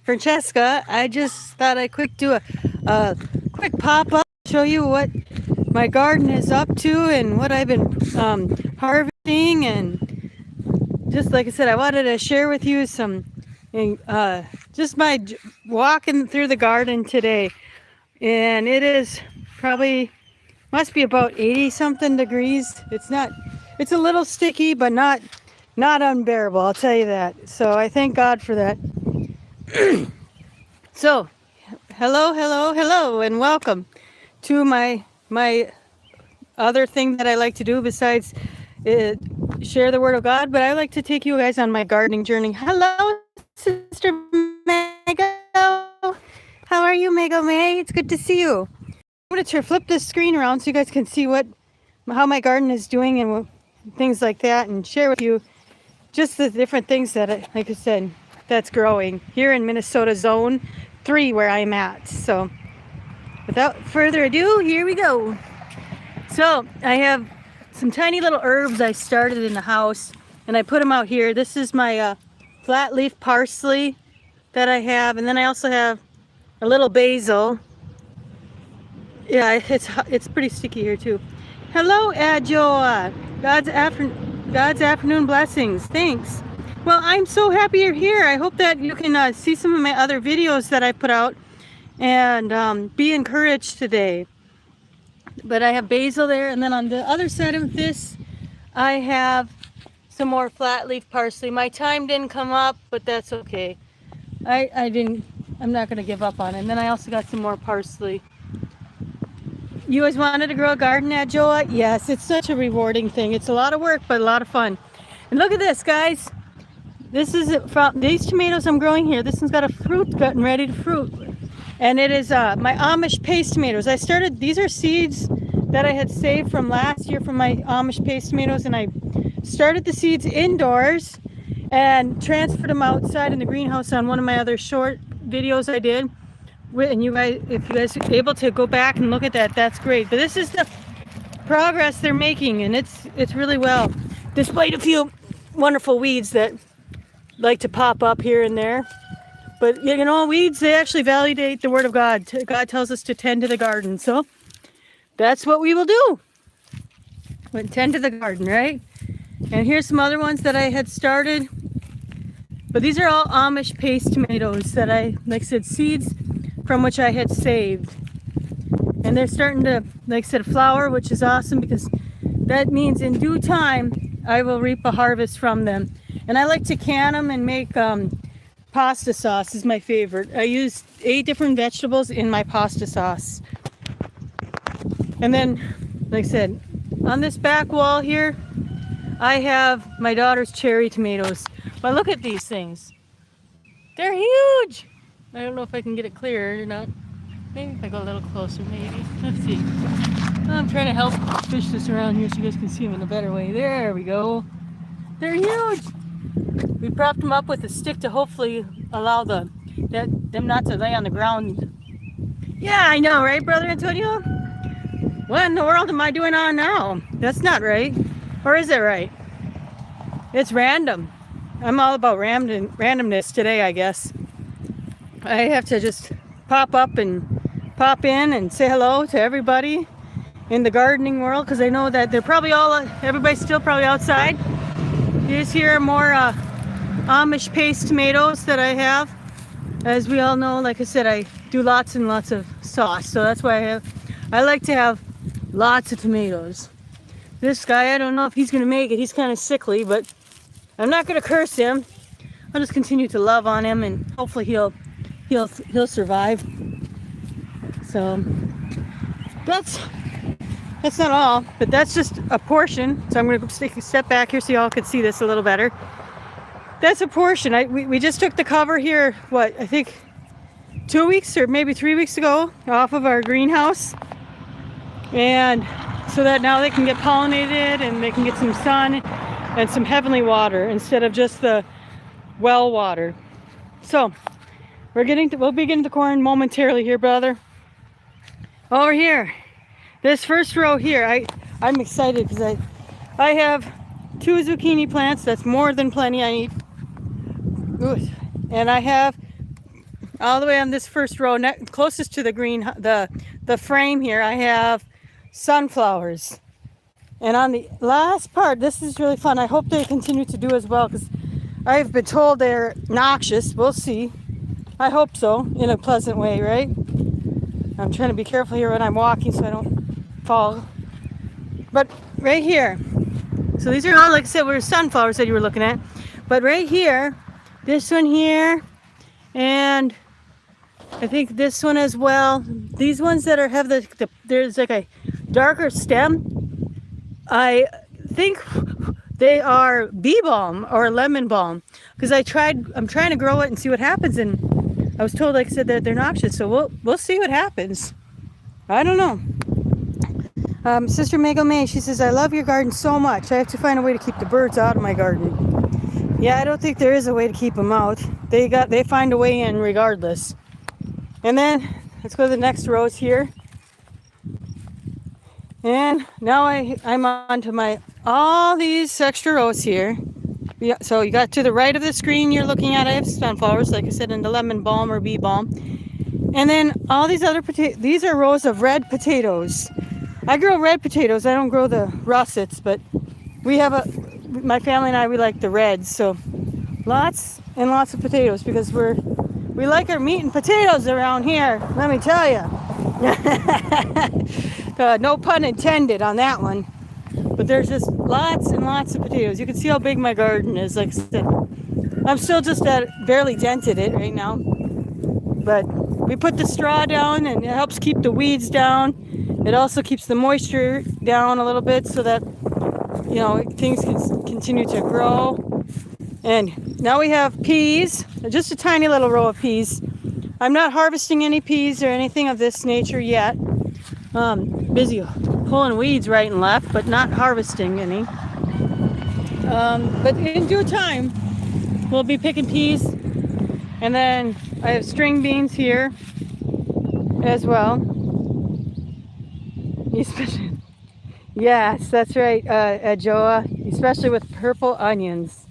Francesca. I just thought I'd a quick pop up, show you what my garden is up to and what I've been harvesting. And just like I said, I wanted to share with you some just my walking through the garden today. And it is probably must be about 80 something degrees. It's a little sticky, but not unbearable, I'll tell you that. So I thank God for that. So, hello, and welcome to my other thing that I like to do besides share the Word of God. But I like to take you guys on my gardening journey. Hello, Sister Mago. How are you, Mago May? It's good to see you. I'm going to flip this screen around so you guys can see how my garden is doing and things like that, and share with you just the different things that, like I said, that's growing here in Minnesota Zone 3 where I'm at. So without further ado, here we go. So I have some tiny little herbs I started in the house and I put them out here. This is my flat leaf parsley that I have, and then I also have a little basil. Yeah, it's pretty sticky here too. Hello, Adjoa. God's afternoon blessings. Thanks. Well, I'm so happy you're here. I hope that you can see some of my other videos that I put out and be encouraged today. But I have basil there, and then on the other side of this, I have some more flat leaf parsley. My time didn't come up, but that's okay. I'm not going to give up on it. And then I also got some more parsley. You always wanted to grow a garden, Adjoa? Yes, it's such a rewarding thing. It's a lot of work, but a lot of fun. And look at this, guys. This is from these tomatoes I'm growing here. This one's got a fruit gotten ready to fruit. And it is my Amish paste tomatoes. These are seeds that I had saved from last year from my Amish paste tomatoes. And I started the seeds indoors and transferred them outside in the greenhouse on one of my other short videos I did. And you guys, if you guys are able to go back and look at that, that's great. But this is the progress they're making, and it's really well, despite a few wonderful weeds that like to pop up here and there. But you know, weeds, they actually validate the Word of God. God tells us to tend to the garden, so that's what we will do. We'll tend to the garden, right? And here's some other ones that I had started. But these are all Amish paste tomatoes that like I said, seeds from which I had saved. And they're starting to, like I said, flower, which is awesome because that means in due time I will reap a harvest from them. And I like to can them and make pasta sauce is my favorite. I use 8 different vegetables in my pasta sauce. And then, like I said, on this back wall here, I have my daughter's cherry tomatoes. But look at these things. They're huge. I don't know if I can get it clear or not. Maybe if I go a little closer, maybe. Let's see. I'm trying to help fish this around here so you guys can see them in a better way. There we go. They're huge. We propped them up with a stick to hopefully allow them not to lay on the ground. Yeah, I know, right, Brother Antonio? What in the world am I doing on now? That's not right. Or is it right? It's random. I'm all about randomness today, I guess. I have to just pop in and say hello to everybody in the gardening world, because I know that everybody's still probably outside. Here are more Amish paste tomatoes that I have. As we all know, like I said, I do lots and lots of sauce, so that's why I like to have lots of tomatoes. This guy, I don't know if he's gonna make it. He's kind of sickly, but I'm not gonna curse him. I'll just continue to love on him, and hopefully he'll survive. So that's not all, but that's just a portion. So I'm going to take a step back here so y'all can see this a little better. That's a portion. We just took the cover here, I think 2 weeks or maybe 3 weeks ago off of our greenhouse, and so that now they can get pollinated and they can get some sun and some heavenly water instead of just the well water. So we'll be getting to corn momentarily here, brother. Over here, this first row here, I'm excited because I have 2 zucchini plants. That's more than plenty I need. And I have all the way on this first row, closest to the green, the frame here, I have sunflowers. And on the last part, this is really fun. I hope they continue to do as well, because I've been told they're noxious. We'll see. I hope so, in a pleasant way, right? I'm trying to be careful here when I'm walking so I don't fall. But right here, so these are all, like I said, were sunflowers that you were looking at. But right here, this one here, and I think this one as well. These ones that have there's like a darker stem. I think they are bee balm or lemon balm, because I'm trying to grow it and see what happens, and I was told, like I said, that they're noxious, so we'll see what happens. I don't know. Sister Mego May, she says, I love your garden so much. I have to find a way to keep the birds out of my garden. Yeah, I don't think there is a way to keep them out. They find a way in regardless. And then let's go to the next rows here. And now I'm on to all these extra rows here. Yeah, so you got to the right of the screen you're looking at, I have sunflowers, like I said, in the lemon balm or bee balm. And then all these other potatoes, these are rows of red potatoes. I grow red potatoes, I don't grow the russets, but my family and I, we like the reds. So lots and lots of potatoes, because we like our meat and potatoes around here, let me tell you. No pun intended on that one. But there's just lots and lots of potatoes. You can see how big my garden is. Like I said, I'm still just barely dented it right now. But we put the straw down, and it helps keep the weeds down. It also keeps the moisture down a little bit, so that, you know, things can continue to grow. And now we have peas, just a tiny little row of peas. I'm not harvesting any peas or anything of this nature yet. Busy pulling weeds right and left, but not harvesting any. But in due time, we'll be picking peas. And then I have string beans here as well. Yes, that's right, Joa, especially with purple onions.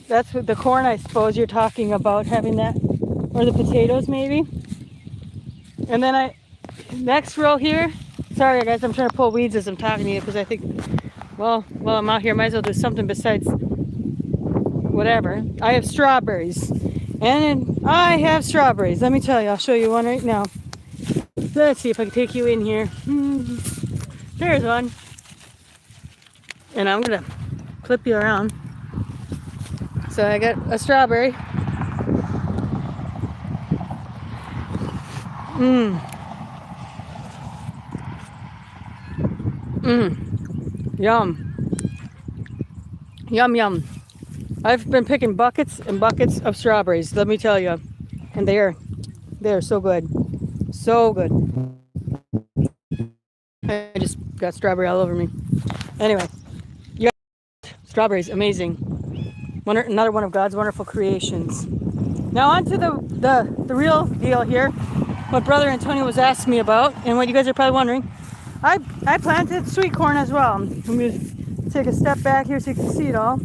That's what the corn, I suppose you're talking about, having that, or the potatoes maybe. And then next row here, sorry guys, I'm trying to pull weeds as I'm talking to you, because I think, well, while I'm out here, might as well do something besides whatever. I have strawberries, and I have strawberries. Let me tell you, I'll show you one right now. Let's see if I can take you in here. There's one. And I'm gonna flip you around. So I got a strawberry. Yum. Yum, yum. I've been picking buckets and buckets of strawberries, let me tell you. And they're so good. So good. I just got strawberry all over me. Anyway, strawberries, amazing. Another one of God's wonderful creations. Now on to the real deal here. What Brother Antonio was asking me about, and what you guys are probably wondering. I planted sweet corn as well. I'm going to take a step back here so you can see it all,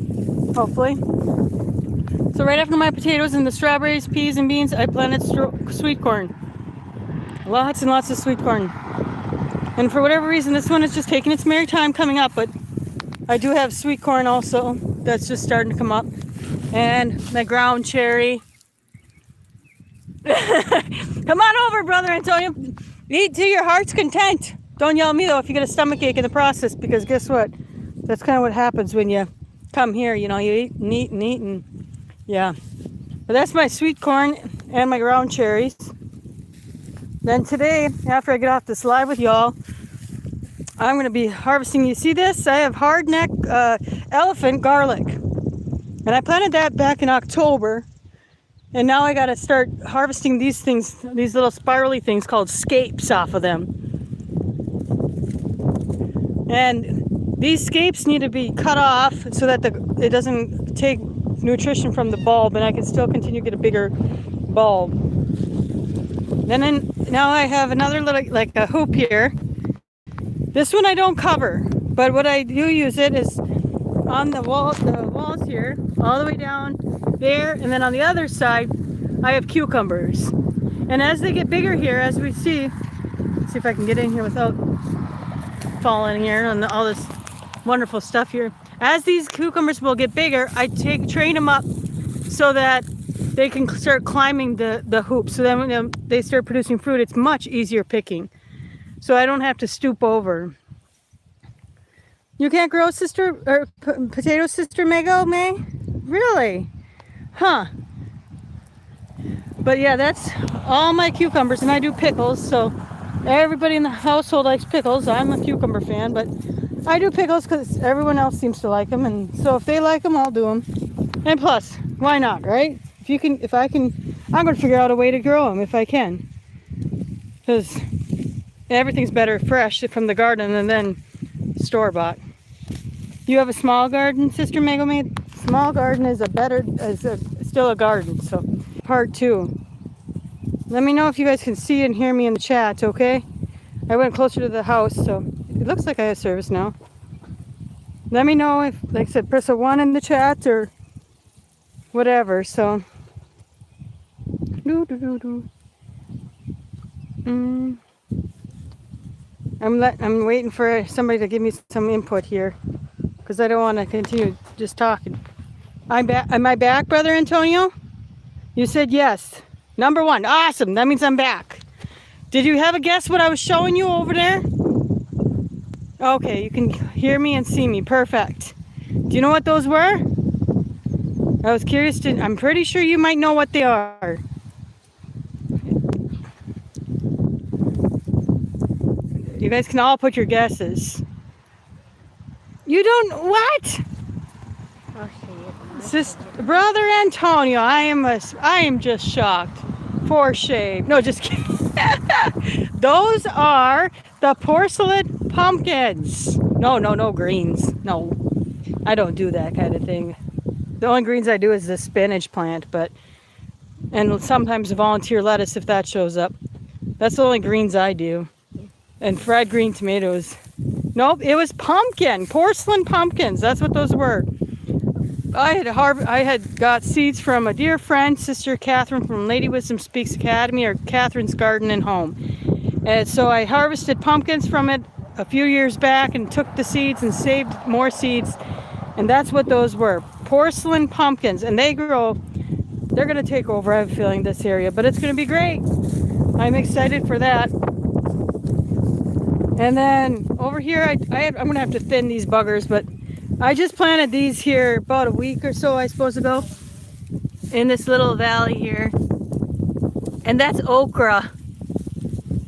hopefully. So right after my potatoes and the strawberries, peas, and beans, I planted sweet corn. Lots and lots of sweet corn. And for whatever reason, this one is just taking its merry time coming up, but I do have sweet corn also that's just starting to come up. And my ground cherry. Come on over, Brother Antonio. Eat to your heart's content. Don't yell at me though if you get a stomach ache in the process, because guess what? That's kind of what happens when you come here. You know, you eat and eat and eat, and yeah. But that's my sweet corn and my ground cherries. Then today, after I get off this live with y'all, I'm going to be harvesting. You see this? I have hardneck elephant garlic. And I planted that back in October. And now I got to start harvesting these things, these little spirally things called scapes off of them. And these scapes need to be cut off so that it doesn't take nutrition from the bulb, and I can still continue to get a bigger bulb. And then now I have another little, like a hoop here. This one I don't cover, but what I do use it is on the walls here, all the way down there, and then on the other side, I have cucumbers. And as they get bigger here, as we see if I can get in here without falling here on all this wonderful stuff here. As these cucumbers will get bigger, I train them up so that they can start climbing the hoops. So then when they start producing fruit, it's much easier picking. So I don't have to stoop over. You can't grow potatoes, Sister May? Really? Huh. But yeah, that's all my cucumbers, and I do pickles, so everybody in the household likes pickles. I'm a cucumber fan, but I do pickles because everyone else seems to like them, and so if they like them, I'll do them. And plus, why not, right? If I can, I'm going to figure out a way to grow them if I can. Because everything's better fresh from the garden and then store-bought. You have a small garden, Sister Megomate? Small garden is still a garden, so part 2. Let me know if you guys can see and hear me in the chat, okay? I went closer to the house, so it looks like I have service now. Let me know if, like I said, press a 1 in the chat or whatever, so. I'm waiting for somebody to give me some input here because I don't want to continue just talking. Am I back, Brother Antonio? You said yes. Number 1. Awesome. That means I'm back. Did you have a guess what I was showing you over there? Okay, you can hear me and see me. Perfect. Do you know what those were? I was curious I'm pretty sure you might know what they are. You guys can all put your guesses. You don't, what? Brother Antonio, I am just shocked. For shame. No, just kidding. Those are the porcelain pumpkins. No greens. No, I don't do that kind of thing. The only greens I do is the spinach plant, and sometimes volunteer lettuce if that shows up. That's the only greens I do. And fried green tomatoes. Nope, it was porcelain pumpkins. That's what those were. I had got seeds from a dear friend, Sister Catherine from Lady Wisdom Speaks Academy, or Catherine's Garden and Home. And so I harvested pumpkins from it a few years back and took the seeds and saved more seeds. And that's what those were. Porcelain pumpkins. And they're going to take over, I have a feeling, this area. But it's going to be great. I'm excited for that. And then over here, I'm going to have to thin these buggers, but I just planted these here about a week or so, I suppose, ago, in this little valley here. And that's okra.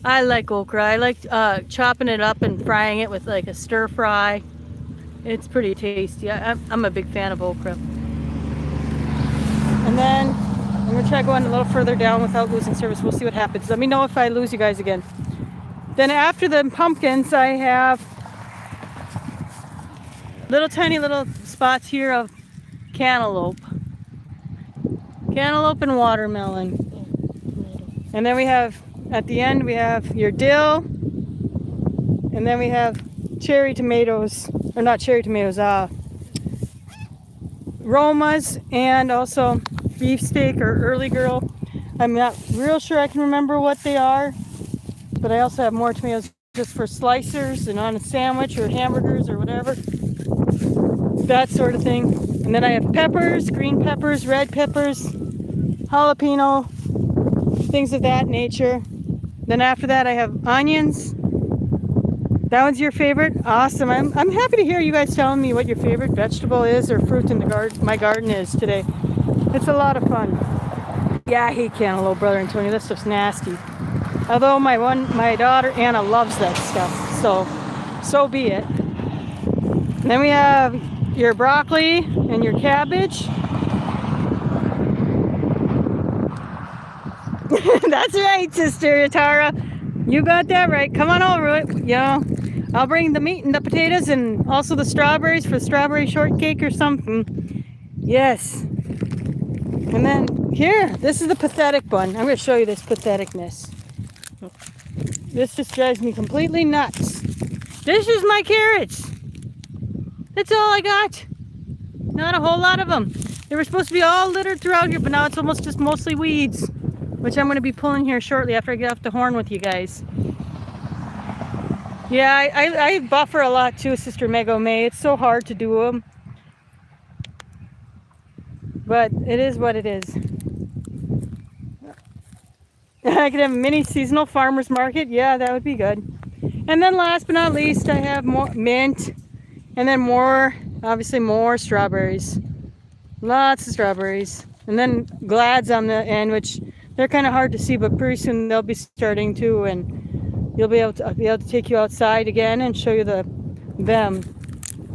I like okra. I like chopping it up and frying it with like a stir fry. It's pretty tasty. I'm a big fan of okra. And then I'm going to try going a little further down without losing service. We'll see what happens. Let me know if I lose you guys again. Then after the pumpkins, I have tiny little spots here of cantaloupe and watermelon. And then we have, at the end, we have your dill. And then we have cherry tomatoes, or not cherry tomatoes, Romas, and also beefsteak or early girl. I'm not real sure I can remember what they are, but I also have more tomatoes just for slicers and on a sandwich or hamburgers or whatever. That sort of thing. And then I have peppers, green peppers, red peppers, jalapeno, things of that nature. Then after that I have onions. That one's your favorite? Awesome. I'm happy to hear you guys telling me what your favorite vegetable is or fruit in my garden is today. It's a lot of fun. Yeah, I hate cantaloupe, Brother Antonio. That stuff's nasty. Although my daughter Anna loves that stuff, so be it. And then we have your broccoli and your cabbage. That's right, Sister Tara. You got that right. Come on over it. You know, I'll bring the meat and the potatoes and also the strawberries for strawberry shortcake or something. Yes. And then here, this is the pathetic one. I'm going to show you this patheticness. This just drives me completely nuts. This is my carrots. That's all I got. Not a whole lot of them. They were supposed to be all littered throughout here, but now it's almost just mostly weeds, which I'm going to be pulling here shortly after I get off the horn with you guys. Yeah, I buffer a lot too, Sister Mego May. It's so hard to do them. But it is what it is. I could have a mini seasonal farmer's market. Yeah, that would be good. And then last but not least, I have more mint. And then more, obviously more strawberries. Lots of strawberries. And then glads on the end, which they're kind of hard to see, but pretty soon they'll be starting to, and you'll be able to take you outside again and show you them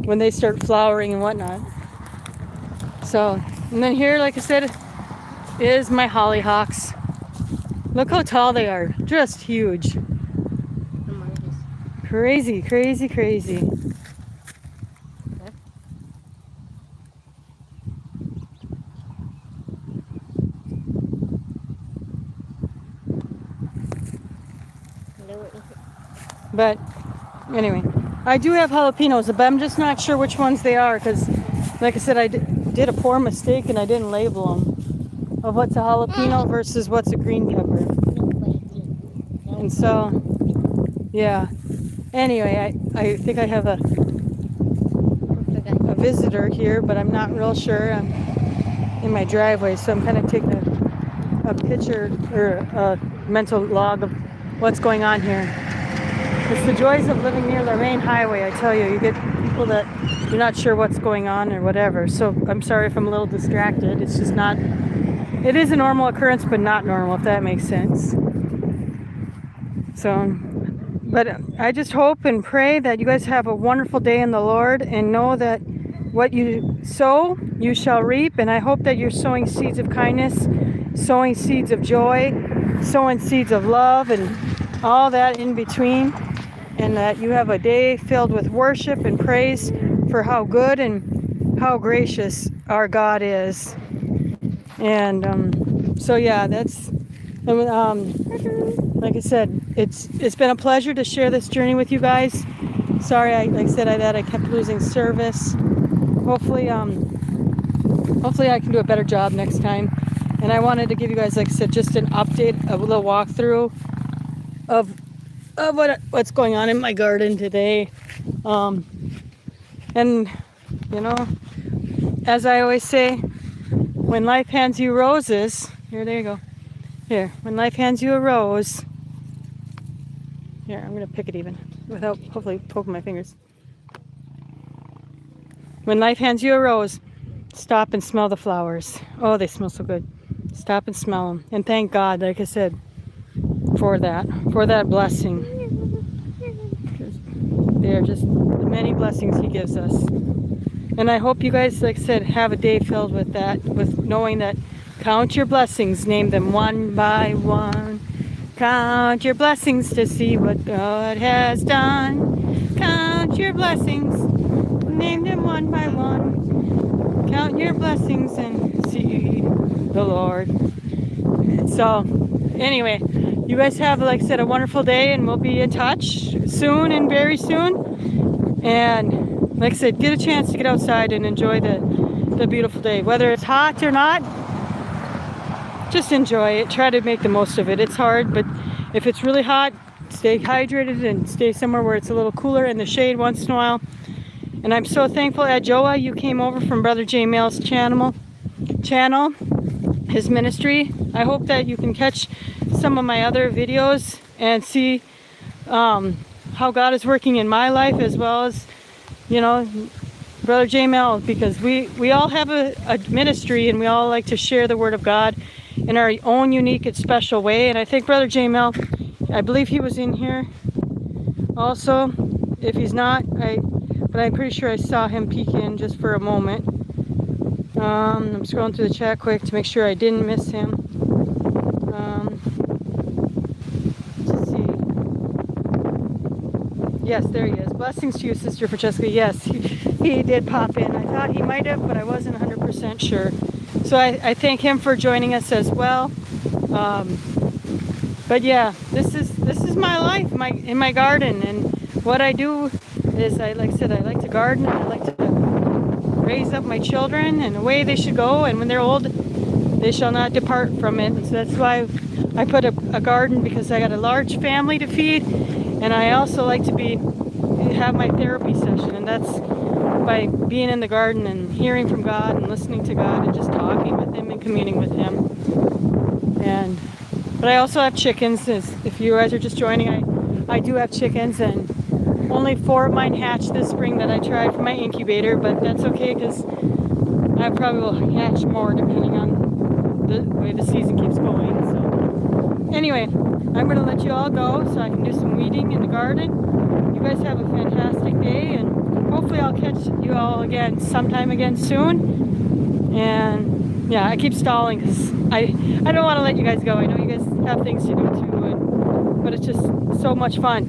when they start flowering and whatnot. So, and then here, like I said, is my hollyhocks. Look how tall they are. Just huge. Crazy, crazy, crazy. But anyway, I do have jalapenos, but I'm just not sure which ones they are because, like I said, I did a poor mistake and I didn't label them of what's a jalapeno versus what's a green pepper. And so, yeah. Anyway, I think I have a visitor here, but I'm not real sure. I'm in my driveway, so I'm kind of taking a picture or a mental log of what's going on here. It's the joys of living near the main highway, I tell you. You get people that you're not sure what's going on or whatever. So I'm sorry if I'm a little distracted. It's just not, it is a normal occurrence, but not normal, if that makes sense. So, but I just hope and pray that you guys have a wonderful day in the Lord and know that what you sow, you shall reap. And I hope that you're sowing seeds of kindness, sowing seeds of joy, sowing seeds of love, and all that in between. And that you have a day filled with worship and praise for how good and how gracious our God is. And so yeah, that's like I said, it's been a pleasure to share this journey with you guys. Sorry, like I said, I kept losing service. Hopefully I can do a better job next time. And I wanted to give you guys, like I said, just an update, a little walkthrough of what's going on in my garden today. And you know, as I always say, when life hands you roses, there you go. Here, when life hands you a rose, here, I'm gonna pick it even without hopefully poking my fingers. When life hands you a rose, stop and smell the flowers. Oh, they smell so good. Stop and smell them, and thank God, like I said, for that blessing. They're just the many blessings He gives us. And I hope you guys, like I said, have a day filled with that, with knowing that count your blessings, name them one by one. Count your blessings to see what God has done. Count your blessings, name them one by one. Count your blessings and see the Lord. So, anyway, you guys have, like I said, a wonderful day, and we'll be in touch soon and very soon. And like I said, get a chance to get outside and enjoy the beautiful day. Whether it's hot or not, just enjoy it. Try to make the most of it. It's hard, but if it's really hot, stay hydrated and stay somewhere where it's a little cooler in the shade once in a while. And I'm so thankful, Adjoa, you came over from Brother J Mail's channel, his ministry. I hope that you can catch some of my other videos and see how God is working in my life, as well as, you know, Brother J Mail, because we all have a ministry, and we all like to share the Word of God in our own unique and special way. And I think Brother J Mail, I believe he was in here also. If he's not, but I'm pretty sure I saw him peek in just for a moment. I'm scrolling through the chat quick to make sure I didn't miss him. Let's see. Yes, there he is. Blessings to you, Sister Francesca. Yes, he did pop in. I thought he might have, but I wasn't 100% sure. So I thank him for joining us as well. But yeah, this is my life, in my garden, and what I do is, like I said, I like to garden. I raise up my children in the way they should go, and when they're old, they shall not depart from it. And so that's why I put a garden, because I got a large family to feed, and I also like to have my therapy session, and that's by being in the garden and hearing from God and listening to God and just talking with Him and communing with Him. But I also have chickens. If you guys are just joining, I do have chickens, and only 4 of mine hatched this spring that I tried for my incubator, but that's okay because I probably will hatch more depending on the way the season keeps going. So anyway, I'm going to let you all go so I can do some weeding in the garden. You guys have a fantastic day, and hopefully I'll catch you all again sometime again soon. And yeah, I keep stalling because I don't want to let you guys go. I know you guys have things to do too, but it's just so much fun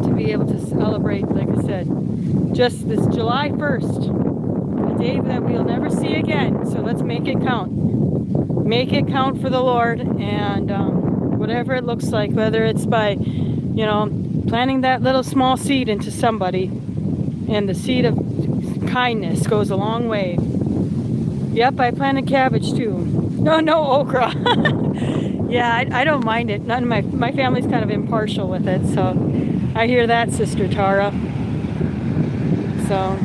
to be able to celebrate, like I said, just this July 1st, a day that we'll never see again. So let's make it count. Make it count for the Lord, and whatever it looks like, whether it's by, planting that little small seed into somebody, and the seed of kindness goes a long way. Yep, I planted cabbage too. No okra. Yeah, I don't mind it. None of my family's kind of impartial with it, so I hear that, Sister Tara. So,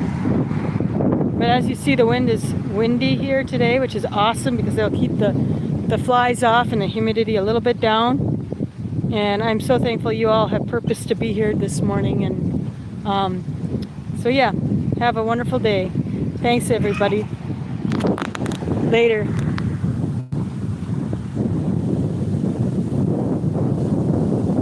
but as you see, the wind is windy here today, which is awesome because they'll keep the flies off and the humidity a little bit down. And I'm so thankful you all have purpose to be here this morning. And so yeah, have a wonderful day. Thanks, everybody. Later.